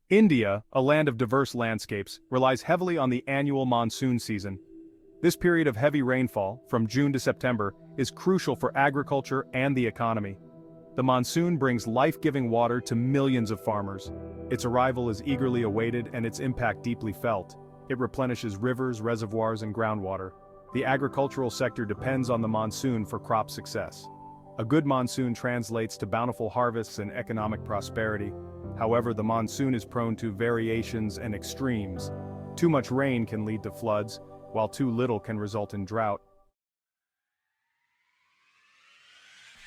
India, a land of diverse landscapes, relies heavily on the annual monsoon season. This period of heavy rainfall, from June to September, is crucial for agriculture and the economy. The monsoon brings life-giving water to millions of farmers. Its arrival is eagerly awaited and its impact deeply felt. It replenishes rivers, reservoirs, and groundwater. The agricultural sector depends on the monsoon for crop success. A good monsoon translates to bountiful harvests and economic prosperity. However, the monsoon is prone to variations and extremes. Too much rain can lead to floods, while too little can result in drought.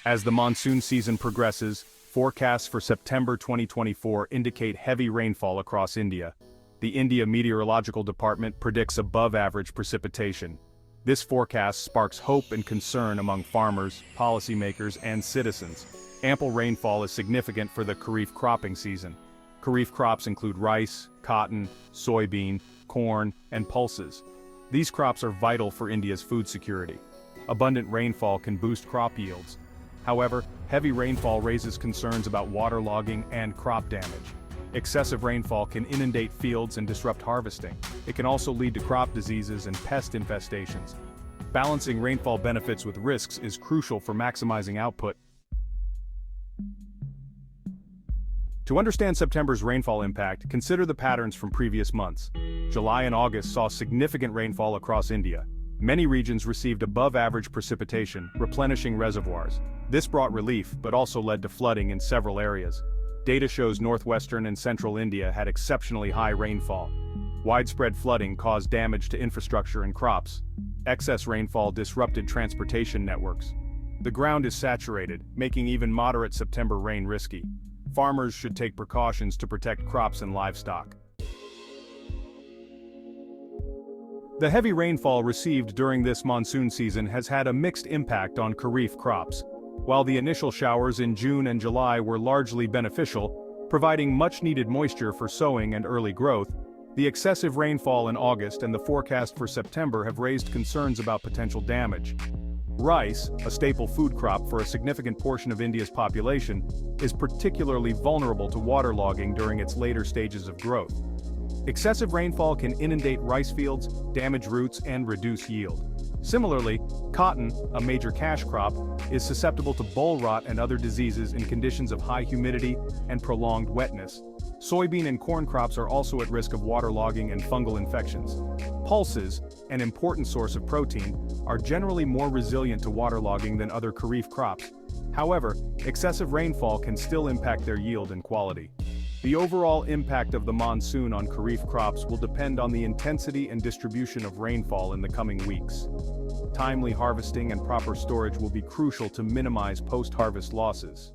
As the monsoon season progresses, forecasts for September 2024 indicate heavy rainfall across India. The India Meteorological Department predicts above-average precipitation. This forecast sparks hope and concern among farmers, policymakers, and citizens. Ample rainfall is significant for the Kharif cropping season. Kharif crops include rice, cotton, soybean, corn, and pulses. These crops are vital for India's food security. Abundant rainfall can boost crop yields. However, heavy rainfall raises concerns about waterlogging and crop damage. Excessive rainfall can inundate fields and disrupt harvesting. It can also lead to crop diseases and pest infestations. Balancing rainfall benefits with risks is crucial for maximizing output. To understand September's rainfall impact, consider the patterns from previous months. July and August saw significant rainfall across India. Many regions received above-average precipitation, replenishing reservoirs. This brought relief, but also led to flooding in several areas. Data shows northwestern and central India had exceptionally high rainfall. Widespread flooding caused damage to infrastructure and crops. Excess rainfall disrupted transportation networks. The ground is saturated, making even moderate September rain risky. Farmers should take precautions to protect crops and livestock. The heavy rainfall received during this monsoon season has had a mixed impact on Kharif crops. While the initial showers in June and July were largely beneficial, providing much-needed moisture for sowing and early growth, the excessive rainfall in August and the forecast for September have raised concerns about potential damage. Rice, a staple food crop for a significant portion of India's population, is particularly vulnerable to waterlogging during its later stages of growth. Excessive rainfall can inundate rice fields, damage roots, and reduce yield. Similarly, cotton, a major cash crop, is susceptible to boll rot and other diseases in conditions of high humidity and prolonged wetness. Soybean and corn crops are also at risk of waterlogging and fungal infections. Pulses, an important source of protein, are generally more resilient to waterlogging than other Kharif crops. However, excessive rainfall can still impact their yield and quality. The overall impact of the monsoon on Kharif crops will depend on the intensity and distribution of rainfall in the coming weeks. Timely harvesting and proper storage will be crucial to minimize post-harvest losses.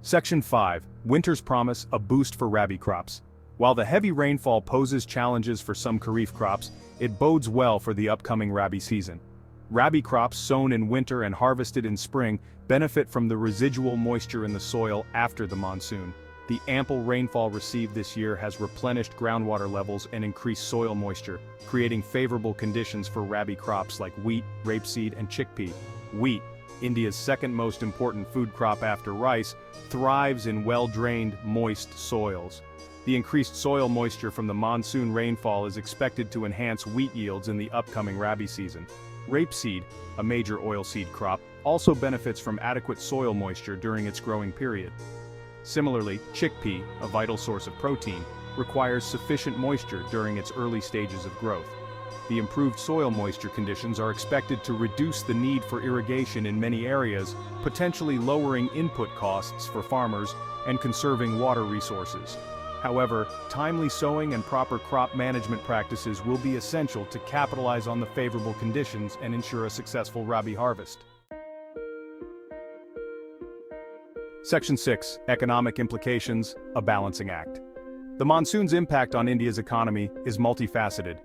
Section 5. Winter's Promise, a boost for Rabi crops. While the heavy rainfall poses challenges for some Kharif crops, it bodes well for the upcoming Rabi season. Rabi crops sown in winter and harvested in spring benefit from the residual moisture in the soil after the monsoon. The ample rainfall received this year has replenished groundwater levels and increased soil moisture, creating favorable conditions for Rabi crops like wheat, rapeseed, and chickpea. Wheat, India's second most important food crop after rice, thrives in well-drained, moist soils. The increased soil moisture from the monsoon rainfall is expected to enhance wheat yields in the upcoming Rabi season. Rapeseed, a major oilseed crop, also benefits from adequate soil moisture during its growing period. Similarly, chickpea, a vital source of protein, requires sufficient moisture during its early stages of growth. The improved soil moisture conditions are expected to reduce the need for irrigation in many areas, potentially lowering input costs for farmers and conserving water resources. However, timely sowing and proper crop management practices will be essential to capitalize on the favorable conditions and ensure a successful Rabi harvest. Section 6. Economic Implications, a Balancing Act. The monsoon's impact on India's economy is multifaceted.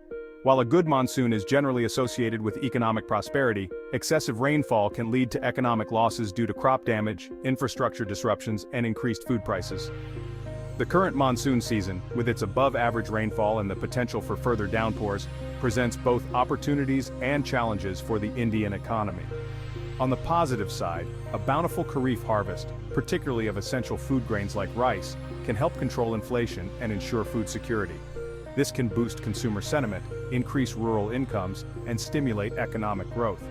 While a good monsoon is generally associated with economic prosperity, excessive rainfall can lead to economic losses due to crop damage, infrastructure disruptions, and increased food prices. The current monsoon season, with its above-average rainfall and the potential for further downpours, presents both opportunities and challenges for the Indian economy. On the positive side, a bountiful Kharif harvest, particularly of essential food grains like rice, can help control inflation and ensure food security. This can boost consumer sentiment, increase rural incomes, and stimulate economic growth.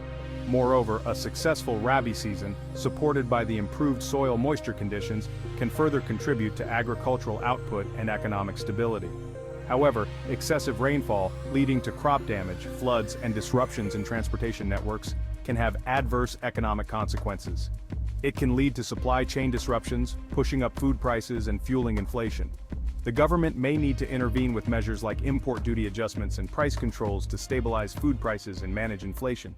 Moreover, a successful Rabi season, supported by the improved soil moisture conditions, can further contribute to agricultural output and economic stability. However, excessive rainfall, leading to crop damage, floods, and disruptions in transportation networks, can have adverse economic consequences. It can lead to supply chain disruptions, pushing up food prices and fueling inflation. The government may need to intervene with measures like import duty adjustments and price controls to stabilize food prices and manage inflation.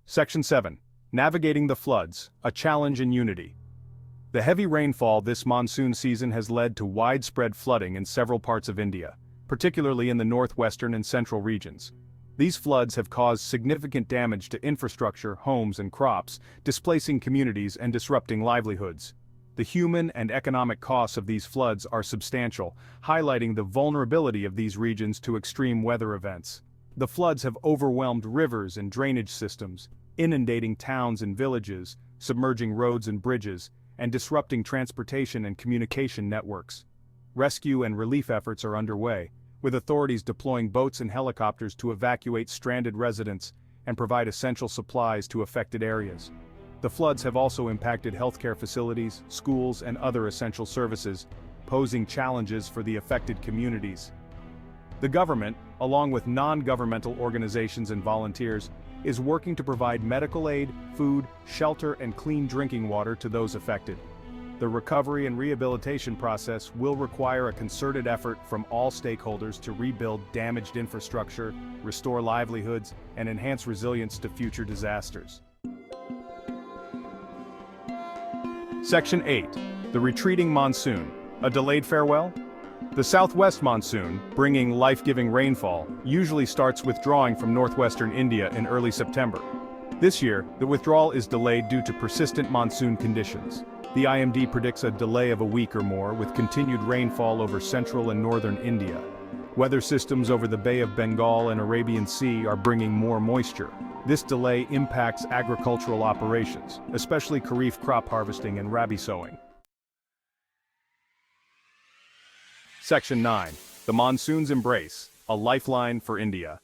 Section 7. Navigating the floods, a challenge in unity. The heavy rainfall this monsoon season has led to widespread flooding in several parts of India, particularly in the northwestern and central regions. These floods have caused significant damage to infrastructure, homes, and crops, displacing communities and disrupting livelihoods. The human and economic costs of these floods are substantial, highlighting the vulnerability of these regions to extreme weather events. The floods have overwhelmed rivers and drainage systems, inundating towns and villages, submerging roads and bridges, and disrupting transportation and communication networks. Rescue and relief efforts are underway, with authorities deploying boats and helicopters to evacuate stranded residents and provide essential supplies to affected areas. The floods have also impacted healthcare facilities, schools, and other essential services, posing challenges for the affected communities. The government, along with non-governmental organizations and volunteers, is working to provide medical aid, food, shelter, and clean drinking water to those affected. The recovery and rehabilitation process will require a concerted effort from all stakeholders to rebuild damaged infrastructure, restore livelihoods, and enhance resilience to future disasters. Section 8. The retreating monsoon, a delayed farewell? The southwest monsoon, bringing life-giving rainfall, usually starts withdrawing from northwestern India in early September. This year, the withdrawal is delayed due to persistent monsoon conditions. The IMD predicts a delay of a week or more, with continued rainfall over central and northern India. Weather systems over the Bay of Bengal and Arabian Sea are bringing more moisture. This delay impacts agricultural operations, especially Kharif crop harvesting and Rabi sowing. Section 9. The monsoon's embrace, a lifeline for India.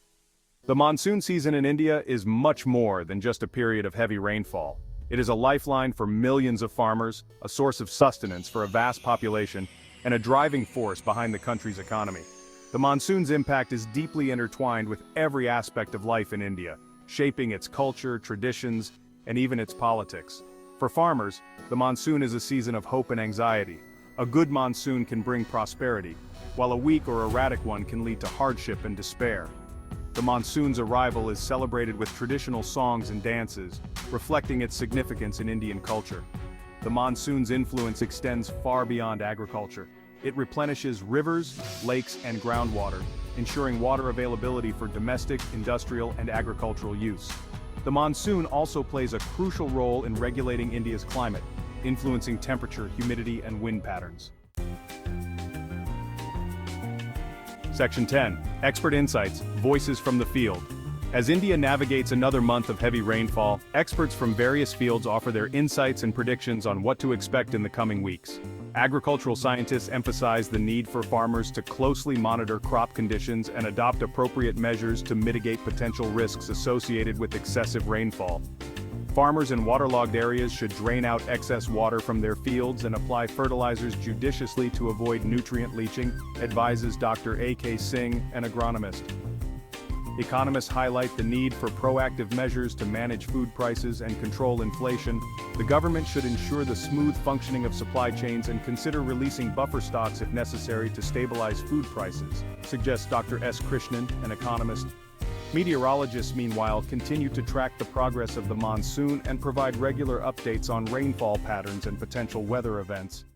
The monsoon season in India is much more than just a period of heavy rainfall. It is a lifeline for millions of farmers, a source of sustenance for a vast population, and a driving force behind the country's economy. The monsoon's impact is deeply intertwined with every aspect of life in India, shaping its culture, traditions, and even its politics. For farmers, the monsoon is a season of hope and anxiety. A good monsoon can bring prosperity, while a weak or erratic one can lead to hardship and despair. The monsoon's arrival is celebrated with traditional songs and dances, reflecting its significance in Indian culture. The monsoon's influence extends far beyond agriculture. It replenishes rivers, lakes, and groundwater, ensuring water availability for domestic, industrial, and agricultural use. The monsoon also plays a crucial role in regulating India's climate, influencing temperature, humidity, and wind patterns. Section 10. Expert Insights, Voices from the Field. As India navigates another month of heavy rainfall, experts from various fields offer their insights and predictions on what to expect in the coming weeks. Agricultural scientists emphasize the need for farmers to closely monitor crop conditions and adopt appropriate measures to mitigate potential risks associated with excessive rainfall. Farmers in waterlogged areas should drain out excess water from their fields and apply fertilizers judiciously to avoid nutrient leaching, advises Dr. A.K. Singh, an agronomist. Economists highlight the need for proactive measures to manage food prices and control inflation. The government should ensure the smooth functioning of supply chains and consider releasing buffer stocks if necessary to stabilize food prices, suggests Dr. S. Krishnan, an economist. Meteorologists, meanwhile, continue to track the progress of the monsoon and provide regular updates on rainfall patterns and potential weather events.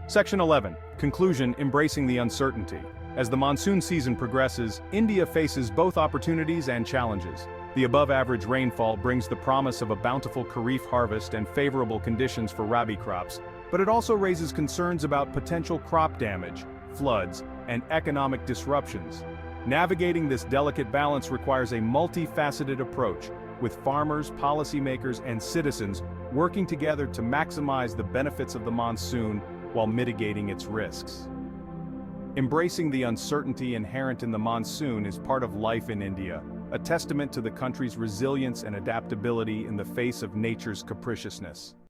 Section 11. Conclusion: Embracing the uncertainty. As the monsoon season progresses, India faces both opportunities and challenges. The above-average rainfall brings the promise of a bountiful Kharif harvest and favorable conditions for Rabi crops, but it also raises concerns about potential crop damage, floods, and economic disruptions. Navigating this delicate balance requires a multifaceted approach, with farmers, policymakers, and citizens working together to maximize the benefits of the monsoon while mitigating its risks. Embracing the uncertainty inherent in the monsoon is part of life in India, a testament to the country's resilience and adaptability in the face of nature's capriciousness.